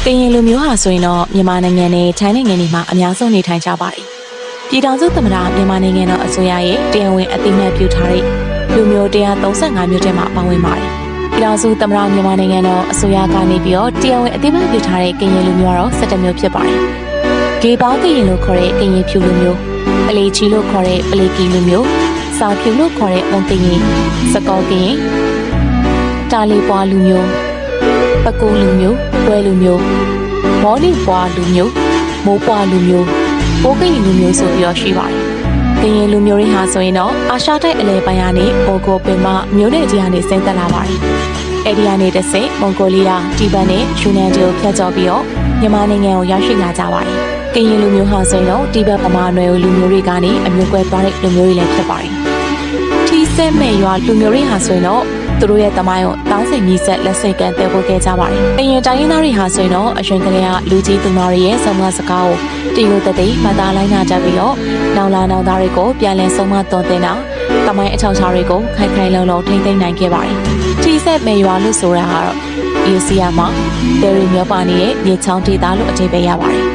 ကရင်လူမျိုးဟာဆိုရင်တော့မြန်မာနိုင်ငံနဲ့ထိုင်းနိုင်ငံတွေမှာအများဆုံးနေထိုင်ကြပါတယ်။ပြည်ထောင်စုသမ္မတမြန်မာနိုင်ငံတော်အစိုးရရဲ့တရားဝင်အသိအမှတ်ပြုထားတဲ့လူမျိုး135မျိုးထဲမှာပါဝင်ပါတယ်။ပြည်ထောင်စုသမ္မတမြန်မာနိုင်ငံတော်အစိုးရကနေပြီးတော့တရားဝင်အသိအမှတ်ပြုထားတဲ့ကရင်လူမျိုးကတော့17မျိုးဖြစ်ပါတယ်။ဂေဘာကရင်လို့ခေါ်တဲ့ကရင်ဖြူလူမျိုး၊ပလေချီလို့ခေါ်တဲ့ပလေကီလူမျိုး၊စာဖြူလို့ခေါ်တဲ့မွန်ကရင်၊စကောကရင်၊တာလီပွားလူမျိုးပကူလူမျိုး၊ပွဲလူမျိုးမော်လီပွားလူမျိုးမိုးပွားလူမျိုးပိုးကရင်လူမျိုးဆိုပြီးတော့ရှိပါတယ်။ကရင်လူမျိုးတွေဟာဆိုရင်တော့အာရှတိုက်အလယ်ပိုင်းကနေမော်ဂိုပင်မမျိုးနွယ်ကြီးကနေဆင်းသက်လာပါတယ်။အဲဒီကနေတစ်ဆင့်မွန်ဂိုလီးယားတီဘက်နဲ့ယူနန်တွေကိုဖျက်ချော်ပြီးတော့မြန်မာနိုင်ငံကိုရောက်ရှိလာကြပါတယ်။ကရင်လူမျိုးဟာဆိုရင်တော့တီဘက်ဗမာနွယ်လူမျိုးတွေကနေအမျိုးကွဲသွားတဲ့လူမျိုးတွေလည်းဖြစ်ပါတယ်။ထီးစဲမဲ့ရွာလူမျိုးတွေဟာဆိုရင်တော့သူတို့ရဲ့တမိုင်းကိုတောင်းစိန်မြစ်ဆက်လက်စိတ်ကမ်းသယ်ပို့ခဲ့ကြပါတယ်။ကရင်တိုင်းရင်းသားတွေဟာဆိုရင်တော့အရင်ကတည်းကလူကြီးသူနာတွေရဲ့ဆုံးမစကားကိုတည်ယူတည်မှတ်သားလိုက်နာကြပြီးတော့နောင်လာနောင်သားတွေကိုပြန်လည်ဆုံးမတော်တင်တာတမိုင်းအထောက်အထားတွေကိုခိုင်ခိုင်လုံလုံထိန်းသိမ်းနိုင်ခဲ့ပါတယ်။ထီးဆက်မဲ့ရွာလို့ဆိုတာကတော့အေစီယာမှာတယ်ရီမျိုးပါနေတဲ့မြေချောင်းဒေသလို့အဓိပ္ပာယ်ရပါတယ်